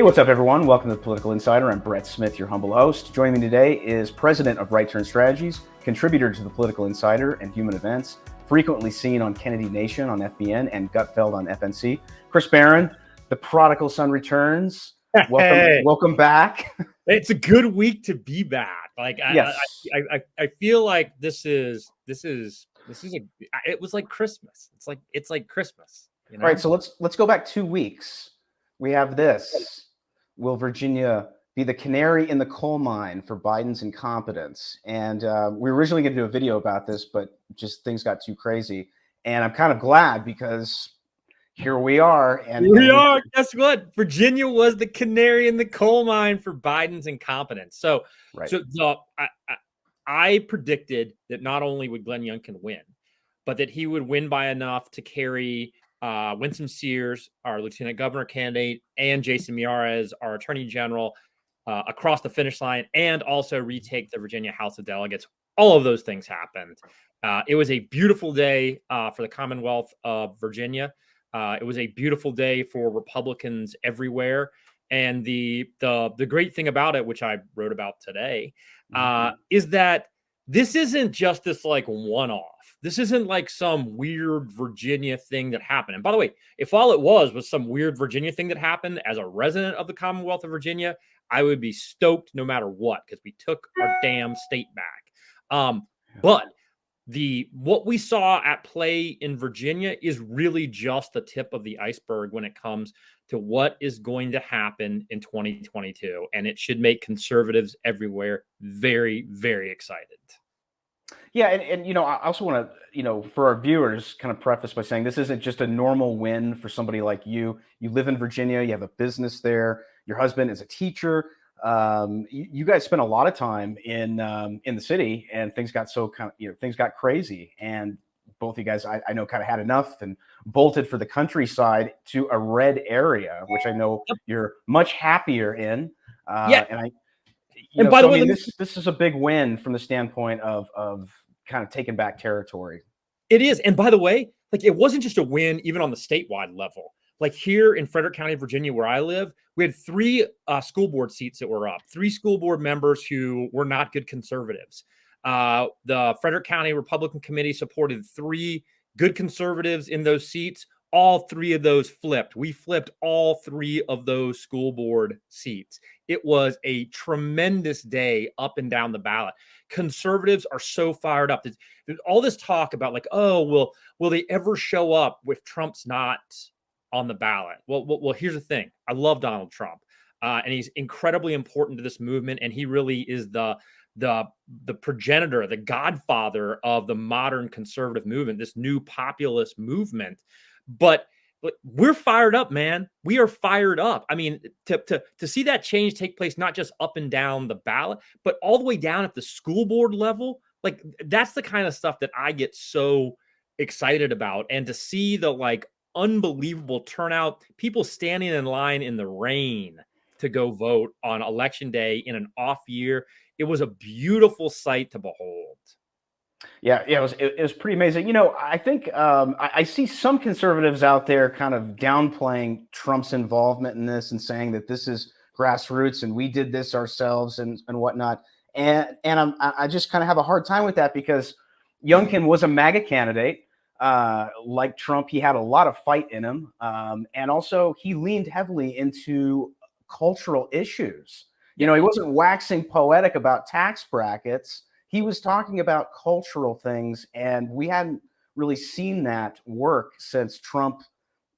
Hey, what's up, everyone? Welcome to the Political Insider. I'm Brett Smith, your humble host. Joining me today is president of Right Turn Strategies, contributor to the Political Insider and Human Events, frequently seen on Kennedy Nation on FBN and Gutfeld on FNC. Chris Barron, the prodigal son returns. Welcome, Hey, welcome back. it's a good week to be back. Like Yes. I feel like this is it was like Christmas. It's like Christmas. You know? All right, so let's go back 2 weeks. We have this. Will Virginia be the canary in the coal mine for Biden's incompetence? And we were originally going to do a video about this, but just things got too crazy. And I'm kind of glad because here we are. And Here we are. Guess what? Virginia was the canary in the coal mine for Biden's incompetence. So, right. I predicted that not only would Glenn Youngkin win, but that he would win by enough to carry Winsome Sears, our lieutenant governor candidate, and Jason Miyares, our attorney general, across the finish line, and also retake the Virginia House of Delegates. All of those things happened. It was a beautiful day for the Commonwealth of Virginia. It was a beautiful day for Republicans everywhere. And the great thing about it, which I wrote about today, is that this isn't just this like one-off. This isn't like some weird Virginia thing that happened. And by the way, if all it was some weird Virginia thing that happened, as a resident of the Commonwealth of Virginia, I would be stoked no matter what, because we took our damn state back. But what we saw at play in Virginia is really just the tip of the iceberg when it comes to what is going to happen in 2022. And it should make conservatives everywhere very, very excited. Yeah, and I also want to, for our viewers, kind of preface by saying this isn't just a normal win for somebody like you. You live in Virginia, you have a business there, your husband is a teacher. You guys spent a lot of time in the city, and things got things got crazy, and both of you guys, I know, kind of had enough and bolted for the countryside to a red area, which I know you're much happier in. And by the way, this is a big win from the standpoint of kind of taking back territory. It is. And by the way, like, it wasn't just a win even on the statewide level. Like here in Frederick County, Virginia, where I live, we had 3 school board seats that were up, 3 school board members who were not good conservatives. The Frederick County Republican Committee supported 3 good conservatives in those seats. All 3 of those flipped. We flipped all 3 of those school board seats. It was a tremendous day up and down the ballot. Conservatives are so fired up. There's all this talk about like, oh, will they ever show up if Trump's not on the ballot? Well, here's the thing. I love Donald Trump, and he's incredibly important to this movement, and he really is the progenitor, the godfather of the modern conservative movement, this new populist movement. But we're fired up, man. We are fired up. I mean, to see that change take place, not just up and down the ballot, but all the way down at the school board level, like, that's the kind of stuff that I get so excited about. And to see the like unbelievable turnout, people standing in line in the rain to go vote on election day in an off year, it was a beautiful sight to behold. Yeah, it was pretty amazing. I think I see some conservatives out there kind of downplaying Trump's involvement in this and saying that this is grassroots and we did this ourselves and whatnot. And I just kind of have a hard time with that because Youngkin was a MAGA candidate. Like Trump, he had a lot of fight in him. And also he leaned heavily into cultural issues. He wasn't waxing poetic about tax brackets. He was talking about cultural things, and we hadn't really seen that work since Trump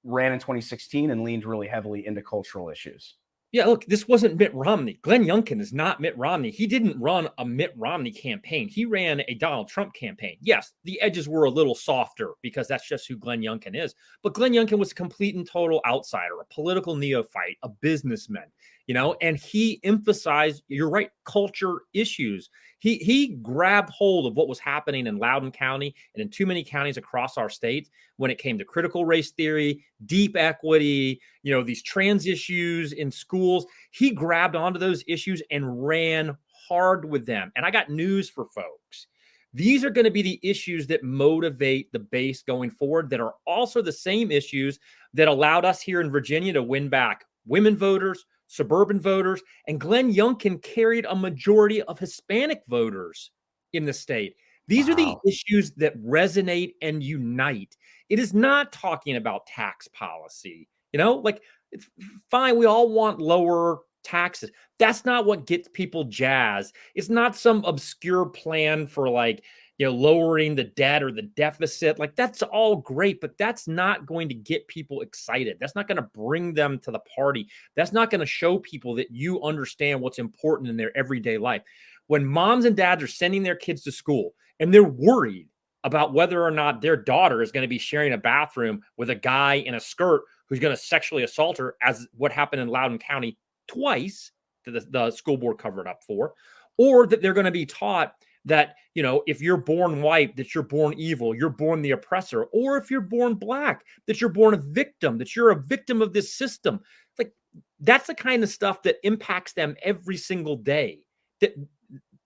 ran in 2016 and leaned really heavily into cultural issues. Yeah, look, this wasn't Mitt Romney. Glenn Youngkin is not Mitt Romney. He didn't run a Mitt Romney campaign. He ran a Donald Trump campaign. Yes, the edges were a little softer because that's just who Glenn Youngkin is. But Glenn Youngkin was a complete and total outsider, a political neophyte, a businessman, and he emphasized, you're right, culture issues. He grabbed hold of what was happening in Loudoun County and in too many counties across our state when it came to critical race theory, deep equity, these trans issues in schools. He grabbed onto those issues and ran hard with them. And I got news for folks. These are going to be the issues that motivate the base going forward, that are also the same issues that allowed us here in Virginia to win back women voters, suburban voters, and Glenn Youngkin carried a majority of Hispanic voters in the state. These are the Wow. issues that resonate and unite. It is not talking about tax policy. Like, it's fine. We all want lower taxes. That's not what gets people jazzed. It's not some obscure plan for, like, lowering the debt or the deficit. Like, that's all great, but that's not going to get people excited. That's not going to bring them to the party. That's not going to show people that you understand what's important in their everyday life. When moms and dads are sending their kids to school and they're worried about whether or not their daughter is going to be sharing a bathroom with a guy in a skirt who's going to sexually assault her, as what happened in Loudoun County twice, that the school board covered up for, or that they're going to be taught that, if you're born white, that you're born evil, you're born the oppressor, or if you're born black, that you're born a victim, that you're a victim of this system. Like, that's the kind of stuff that impacts them every single day, that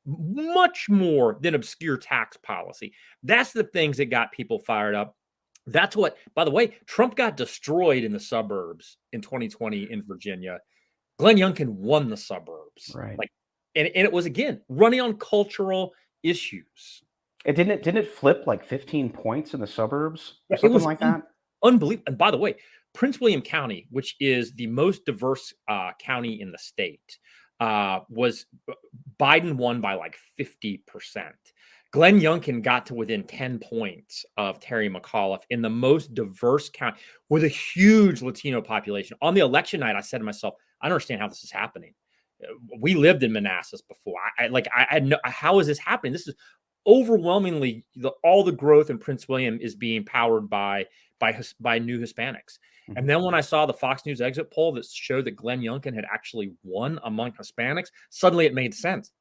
much more than obscure tax policy. That's the things that got people fired up. That's what, by the way, Trump got destroyed in the suburbs in 2020 in Virginia. Glenn Youngkin won the suburbs. Right. Like, and it was, again, running on cultural issues. Didn't it flip like 15 points in the suburbs or Yeah, it something was like that? unbelievable. And by the way, Prince William County, which is the most diverse county in the state, was Biden won by like 50%. Glenn Youngkin got to within 10 points of Terry McAuliffe in the most diverse county with a huge Latino population. On the election night, I said to myself, I don't understand how this is happening. We lived in Manassas before. I had no, how is this happening? This is overwhelmingly all the growth in Prince William is being powered by new Hispanics. Mhm. And then when I saw the Fox News exit poll that showed that Glenn Youngkin had actually won among Hispanics, suddenly it made sense.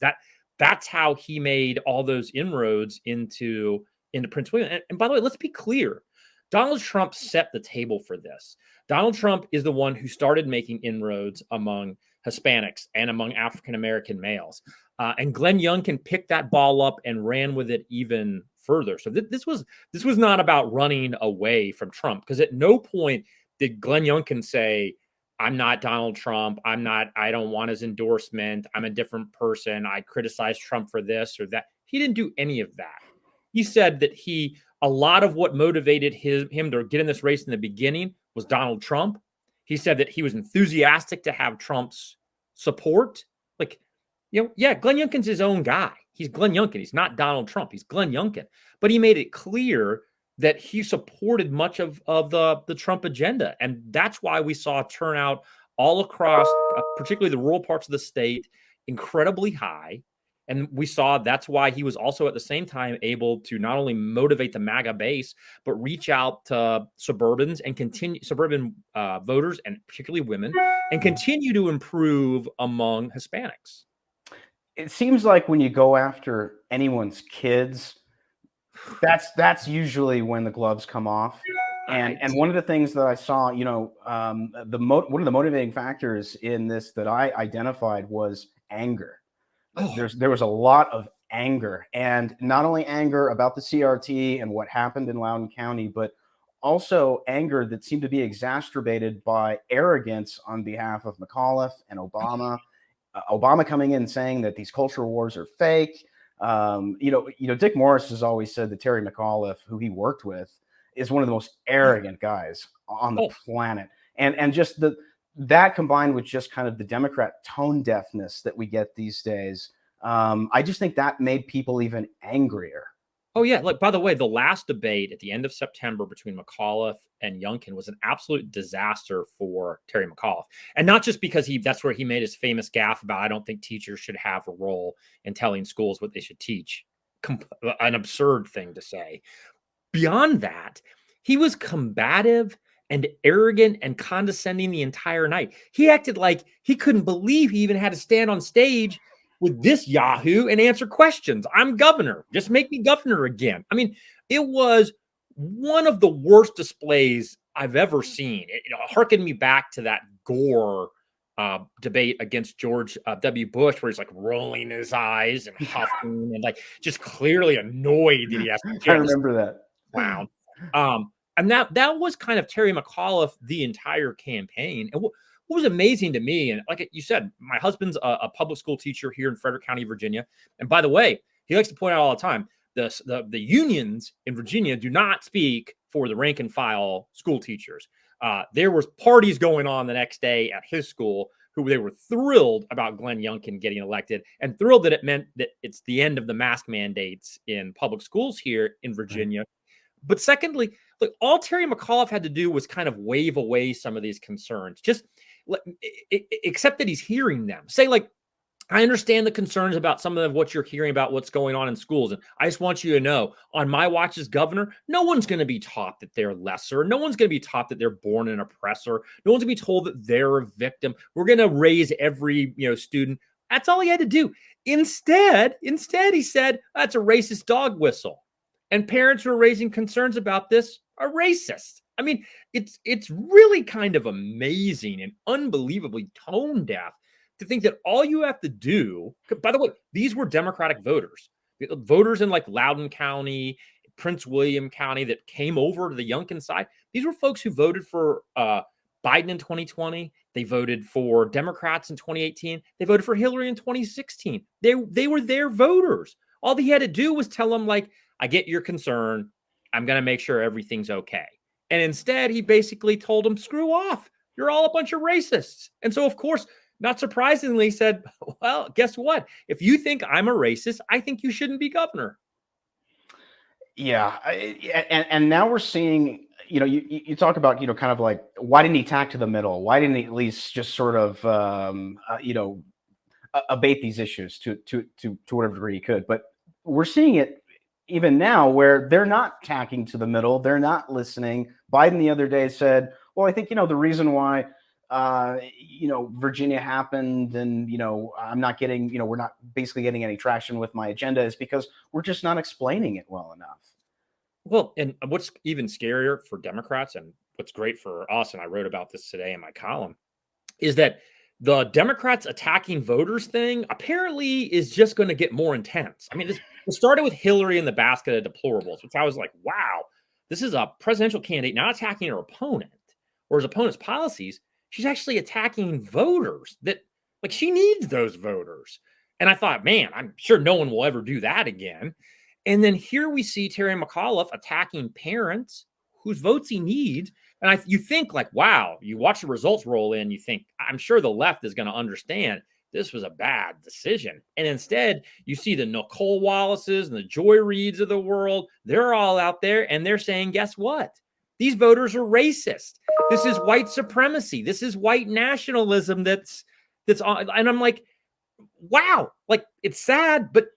That's how he made all those inroads into Prince William. And by the way, let's be clear. Donald Trump set the table for this. Donald Trump is the one who started making inroads among Hispanics and among African-American males. And Glenn Youngkin picked that ball up and ran with it even further. So this was not about running away from Trump, because at no point did Glenn Youngkin say, I'm not Donald Trump. I don't want his endorsement. I'm a different person. I criticize Trump for this or that. He didn't do any of that. He said that a lot of what motivated him to get in this race in the beginning was Donald Trump. He said that he was enthusiastic to have Trump's support. Like, Glenn Youngkin's his own guy. He's Glenn Youngkin. He's not Donald Trump. He's Glenn Youngkin. But he made it clear that he supported much of the Trump agenda. And that's why we saw turnout all across, particularly the rural parts of the state, incredibly high. And we saw that's why he was also at the same time able to not only motivate the MAGA base, but reach out to suburban voters, and particularly women, and continue to improve among Hispanics. It seems like when you go after anyone's kids, that's usually when the gloves come off. And one of the things that I saw, one of the motivating factors in this that I identified was anger. There was a lot of anger, and not only anger about the CRT and what happened in Loudoun County, but also anger that seemed to be exacerbated by arrogance on behalf of McAuliffe and Obama. Obama coming in saying that these cultural wars are fake. Dick Morris has always said that Terry McAuliffe, who he worked with, is one of the most arrogant guys on the planet. And just that combined with just kind of the Democrat tone deafness that we get these days, I just think that made people even angrier. Oh, yeah. Like, by the way, the last debate at the end of September between McAuliffe and Youngkin was an absolute disaster for Terry McAuliffe. And not just because that's where he made his famous gaffe about, I don't think teachers should have a role in telling schools what they should teach. An absurd thing to say. Beyond that, he was combative and arrogant and condescending the entire night. He acted like he couldn't believe he even had to stand on stage with this Yahoo and answer questions. I'm governor. Just make me governor again. I mean, it was one of the worst displays I've ever seen. It harkened me back to that Gore debate against George W. Bush, where he's like rolling his eyes and huffing and like just clearly annoyed that he has to. I remember that. Wow. And that was kind of Terry McAuliffe the entire campaign. And what was amazing to me, and like you said, my husband's a public school teacher here in Frederick County, Virginia. And by the way, he likes to point out all the time, the unions in Virginia do not speak for the rank and file school teachers. There was parties going on the next day at his school who they were thrilled about Glenn Youngkin getting elected and thrilled that it meant that it's the end of the mask mandates in public schools here in Virginia. But secondly, like all Terry McAuliffe had to do was kind of wave away some of these concerns, just accept that he's hearing them. Say, like, I understand the concerns about some of what you're hearing about what's going on in schools. And I just want you to know, on my watch as governor, no one's going to be taught that they're lesser. No one's going to be taught that they're born an oppressor. No one's going to be told that they're a victim. We're going to raise every student. That's all he had to do. Instead, he said, that's a racist dog whistle. And parents who are raising concerns about this are racist. I mean, it's really kind of amazing and unbelievably tone deaf to think that all you have to do, by the way, these were Democratic voters in like Loudoun County, Prince William County that came over to the Youngkin side. These were folks who voted for Biden in 2020. They voted for Democrats in 2018. They voted for Hillary in 2016. They were their voters. All he had to do was tell them, like, I get your concern. I'm going to make sure everything's okay. And instead, he basically told them, screw off. You're all a bunch of racists. And so, of course, not surprisingly, said, well, guess what? If you think I'm a racist, I think you shouldn't be governor. Yeah. And now we're seeing, you talk about, kind of like, why didn't he tack to the middle? Why didn't he at least just sort of, abate these issues to whatever degree he could? But we're seeing it even now where they're not tacking to the middle. They're not listening. Biden the other day said, well, I think, the reason why Virginia happened and, I'm not getting, we're not basically getting any traction with my agenda is because we're just not explaining it well enough. Well, and what's even scarier for Democrats and what's great for us, and I wrote about this today in my column, is that the Democrats attacking voters thing apparently is just going to get more intense. I mean, it started with Hillary and the basket of deplorables, which I was like, wow, this is a presidential candidate not attacking her opponent or his opponent's policies. She's actually attacking voters that, like, she needs those voters. And I thought, man, I'm sure no one will ever do that again. And then here we see Terry McAuliffe attacking parents whose votes he needs. And you think, like, wow, you watch the results roll in, you think, I'm sure the left is going to understand this was a bad decision. And instead, you see the Nicole Wallaces and the Joy Reids of the world. They're all out there and they're saying, guess what? These voters are racist. This is white supremacy. This is white nationalism that's on. And I'm like, wow, like, it's sad, but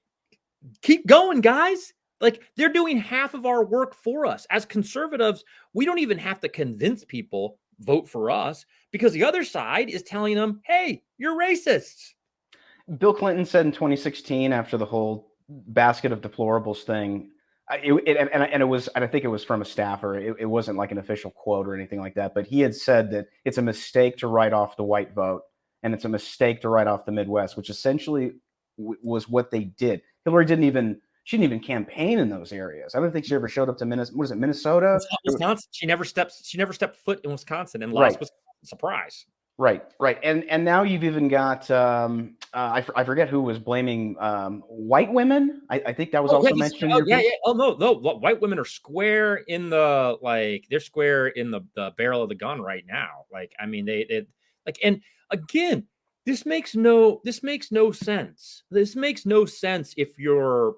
keep going, guys. Like, they're doing half of our work for us. As conservatives, we don't even have to convince people vote for us because the other side is telling them, hey, you're racists. Bill Clinton said in 2016, after the whole basket of deplorables thing, and I think it was from a staffer. It wasn't like an official quote or anything like that, but he had said that it's a mistake to write off the white vote and it's a mistake to write off the Midwest, which essentially was what they did. Hillary didn't even campaign in those areas. I don't think she ever showed up to Minnesota? Wisconsin. She never stepped foot in Wisconsin and lost Wisconsin. Surprise. Right. And now you've even got I forget who was blaming white women. I think that was also mentioned. Oh no, white women are square in they're square in the barrel of the gun right now. Like, I mean, they like, and again, this makes no sense. This makes no sense if you're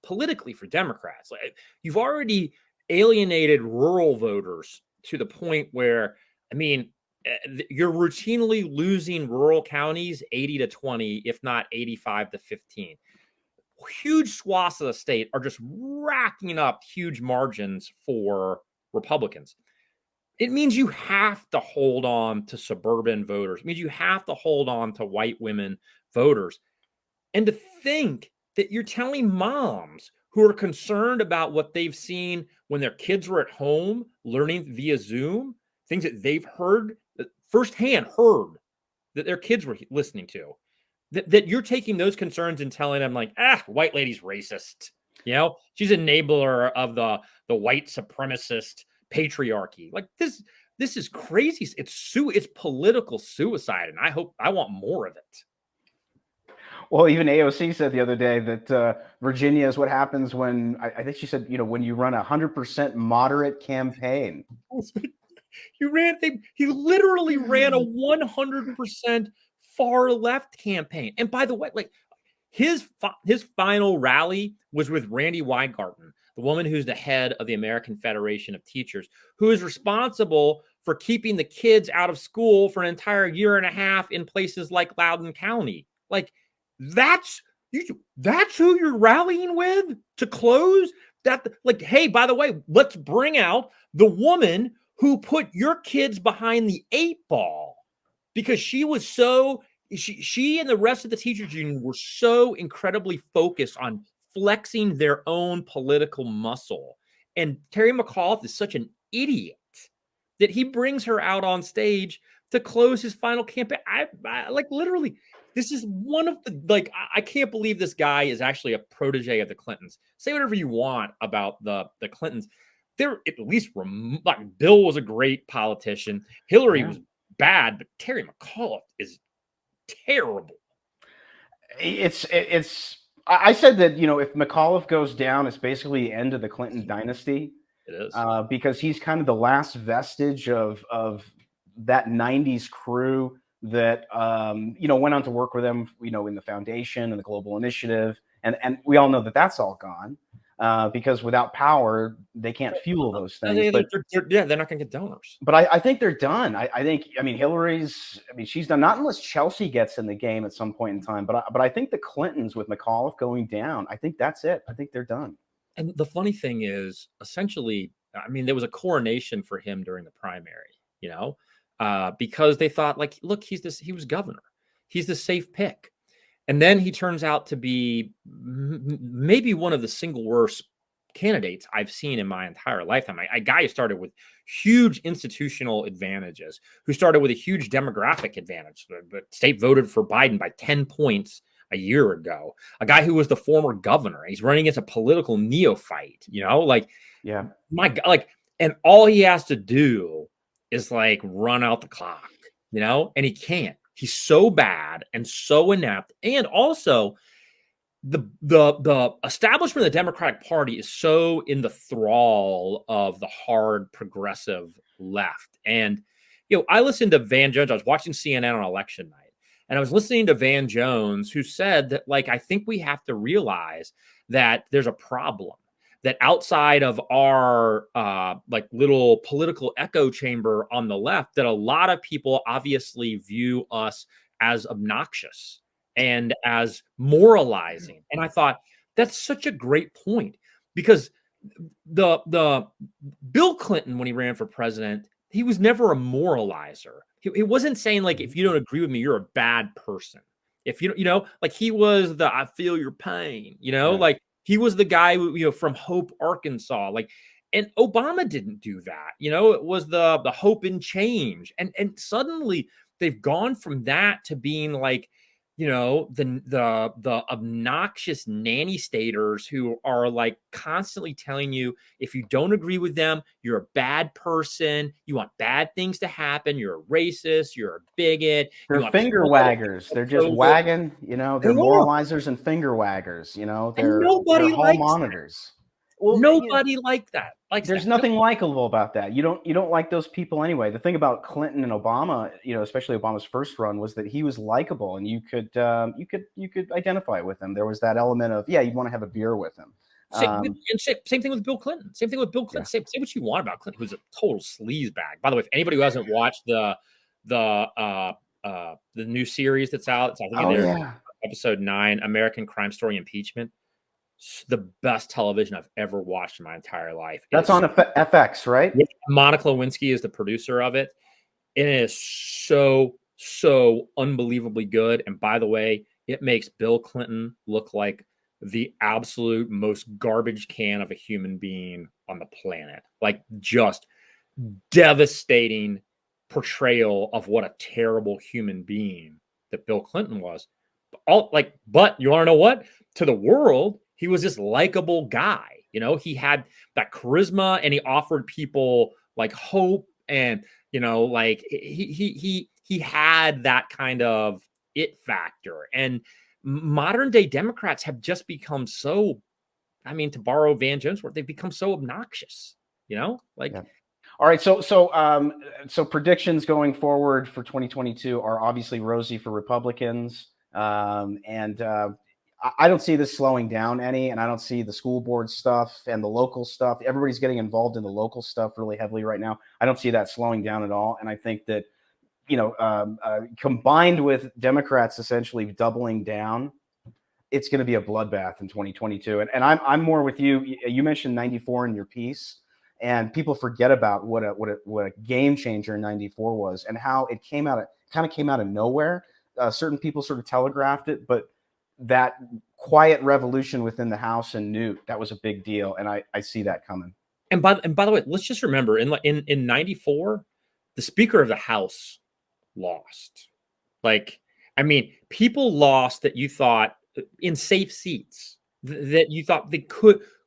politically for Democrats. Like, you've already alienated rural voters to the point where, I mean, you're routinely losing rural counties 80-20, if not 85-15. Huge swaths of the state are just racking up huge margins for Republicans. It means you have to hold on to suburban voters. It means you have to hold on to white women voters. And to think that you're telling moms who are concerned about what they've seen when their kids were at home learning via Zoom, things that they've heard, firsthand heard that their kids were listening to, that you're taking those concerns and telling them, like, white lady's racist. She's an enabler of the white supremacist patriarchy. Like, this this is crazy. It's political suicide, and I want more of it. Well, even AOC said the other day that Virginia is what happens when I think she said, when you run 100% moderate campaign. He literally ran a 100% far left campaign. And by the way, like his final rally was with Randy Weingarten, the woman who's the head of the American Federation of Teachers, who is responsible for keeping the kids out of school for an entire year and a half in places like Loudoun County. Like that's who you're rallying with to close that. Like, hey, by the way, let's bring out the woman who put your kids behind the 8 ball because she was so she and the rest of the teachers union were so incredibly focused on flexing their own political muscle. And Terry McAuliffe is such an idiot that he brings her out on stage to close his final campaign. I like literally, this is one of the, like, I can't believe this guy is actually a protege of the Clintons. Say whatever you want about the Clintons. They're at least, like, Bill was a great politician. Hillary was bad, but Terry McAuliffe is terrible. I said that, if McAuliffe goes down, it's basically the end of the Clinton dynasty. It is. Because he's kind of the last vestige of that 90s crew that, went on to work with them, in the foundation and the global initiative. And we all know that that's all gone because without power, they can't fuel those things. They're not going to get donors. But I think they're done. I think she's done, not unless Chelsea gets in the game at some point in time. But I think the Clintons with McAuliffe going down, I think that's it. I think they're done. And the funny thing is, essentially, there was a coronation for him during the primary, because they thought, like, look, he was governor. He's the safe pick. And then he turns out to be maybe one of the single worst candidates I've seen in my entire lifetime. A guy who started with huge institutional advantages, who started with a huge demographic advantage. The state voted for Biden by 10 points a year ago. A guy who was the former governor. He's running against a political neophyte, Yeah. My God, like, and all he has to do is like run out the clock, and he can't. He's so bad and so inept. And also the establishment of the Democratic Party is so in the thrall of the hard progressive left. And, I listened to Van Jones. I was watching CNN on election night. And I was listening to Van Jones, who said that, like, I think we have to realize that there's a problem, that outside of our like little political echo chamber on the left, that a lot of people obviously view us as obnoxious and as moralizing. And I thought that's such a great point, because the Bill Clinton, when he ran for president, he was never a moralizer. He wasn't saying, like, if you don't agree with me, you're a bad person. If like, he was the I feel your pain, right. Like, he was the guy, from Hope, Arkansas. Like, and Obama didn't do that. It was the hope and change. And suddenly they've gone from that to being like, the obnoxious nanny staters who are like constantly telling you, if you don't agree with them, you're a bad person. You want bad things to happen. You're a racist. You're a bigot. They're finger waggers. They're just wagging, they're moralizers and finger waggers, they're hall monitors. Well, nobody like that. There's nothing likable about that. You don't like those people anyway. The thing about Clinton and Obama, especially Obama's first run, was that he was likable, and you could identify with him. There was that element of, you'd want to have a beer with him. Same thing with Bill Clinton. Same thing with Bill Clinton. Say what you want about Clinton, who's a total sleazebag. By the way, if anybody who hasn't watched the new series that's out, it's, I think, episode 9, American Crime Story Impeachment. The best television I've ever watched in my entire life. That's on FX, right? Monica Lewinsky is the producer of it. It is so unbelievably good. And by the way, it makes Bill Clinton look like the absolute most garbage can of a human being on the planet. Like, just devastating portrayal of what a terrible human being that Bill Clinton was. But you want to know what? To the world, he was this likable guy. He had that charisma, and he offered people like hope And, like he had that kind of it factor. And modern day Democrats have just become so, I mean, to borrow Van Jones' word, they've become so obnoxious, like. Yeah. All right. So predictions going forward for 2022 are obviously rosy for Republicans. I don't see this slowing down any, and I don't see the school board stuff and the local stuff. Everybody's getting involved in the local stuff really heavily right now. I don't see that slowing down at all. And I think that, combined with Democrats essentially doubling down, it's going to be a bloodbath in 2022. And I'm more with you. You mentioned 94 in your piece, and people forget about what a game changer 94 was and how it came out of nowhere. Certain people sort of telegraphed it, but that quiet revolution within the House and Newt, that was a big deal, and I see that coming. And by the way, let's just remember in 94, the Speaker of the House lost. Like, I mean, people lost that you thought in safe seats that you thought they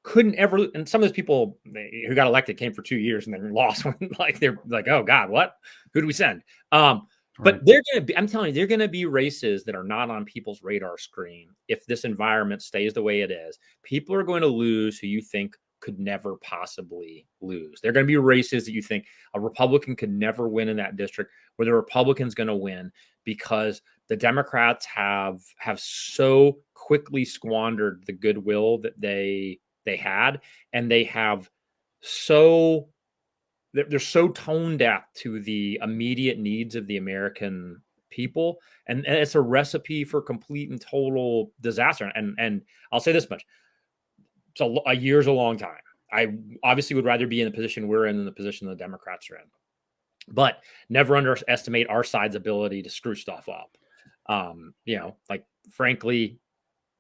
couldn't ever. And some of those people who got elected came for 2 years and then lost. Like they're like, oh God, what? Who do we send? But they're going to be, I'm telling you, they're going to be races that are not on people's radar screen. If this environment stays the way it is, people are going to lose who you think could never possibly lose. They're going to be races that you think a Republican could never win in that district, where the Republican's going to win because the Democrats have so quickly squandered the goodwill that they had, and they have they're so tone deaf to the immediate needs of the American people. And it's a recipe for complete and total disaster. And I'll say this much. So a year's a long time. I obviously would rather be in the position we're in than the position the Democrats are in. But never underestimate our side's ability to screw stuff up. Like, frankly,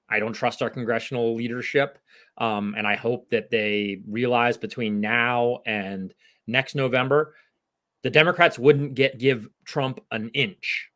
I don't trust our congressional leadership. And I hope that they realize between now and next November, the Democrats wouldn't give Trump an inch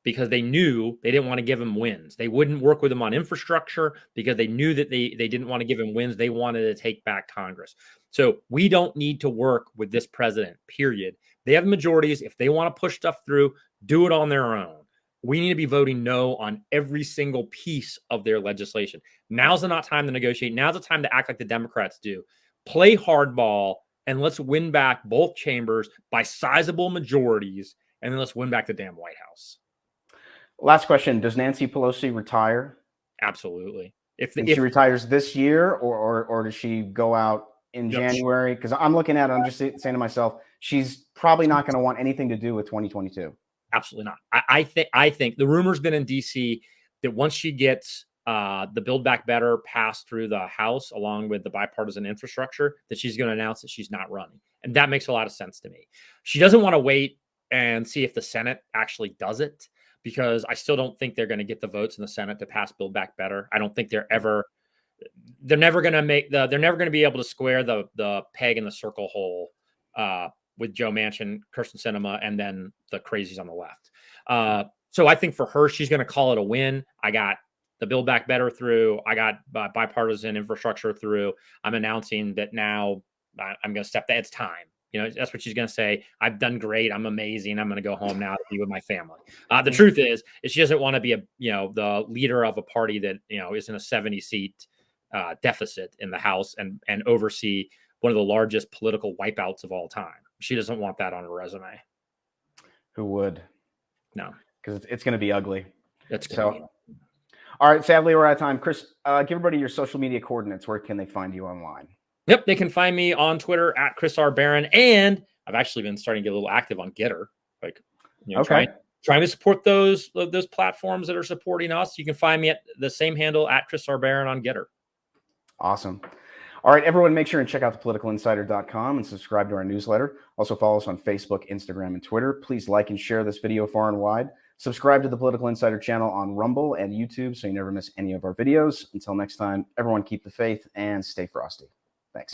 because they knew they didn't want to give him wins. They wouldn't work with him on infrastructure because they knew that they didn't want to give him wins. They wanted to take back Congress. So we don't need to work with this president, period. They have majorities. If they want to push stuff through, do it on their own. We need to be voting no on every single piece of their legislation. Now's not time to negotiate. Now's the time to act like the Democrats do. Play hardball, and let's win back both chambers by sizable majorities, and then let's win back the damn White House. Last question. Does Nancy Pelosi retire? Absolutely. If she retires this year, or does she go out in January? Because I'm looking at it, I'm just saying to myself, she's probably not going to want anything to do with 2022. Absolutely not. I think the rumor's been in D.C. that once she gets the Build Back Better passed through the House, along with the bipartisan infrastructure, that she's going to announce that she's not running. And that makes a lot of sense to me. She doesn't want to wait and see if the Senate actually does it, because I still don't think they're going to get the votes in the Senate to pass Build Back Better. I don't think they're never going to be able to square the peg in the circle hole with Joe Manchin, Kirsten Sinema, and then the crazies on the left. So I think for her, she's going to call it a win. I got the Build Back Better through. I got bipartisan infrastructure through. I'm announcing that now I'm going to step that. It's time. That's what she's going to say. I've done great. I'm amazing. I'm going to go home now to be with my family. The truth is she doesn't want to be the leader of a party that, is in a 70-seat deficit in the House and oversee one of the largest political wipeouts of all time. She doesn't want that on her resume. Who would? No, because it's going to be ugly. That's so. All right. Sadly, we're out of time. Chris, give everybody your social media coordinates. Where can they find you online? Yep, they can find me on Twitter at Chris R. Barron, and I've actually been starting to get a little active on Getter, trying to support those platforms that are supporting us. You can find me at the same handle at Chris R. Barron on Getter. Awesome. All right, everyone, make sure and check out thepoliticalinsider.com and subscribe to our newsletter. Also follow us on Facebook, Instagram, and Twitter. Please like and share this video far and wide. Subscribe to the Political Insider channel on Rumble and YouTube so you never miss any of our videos. Until next time, everyone, keep the faith and stay frosty. Thanks.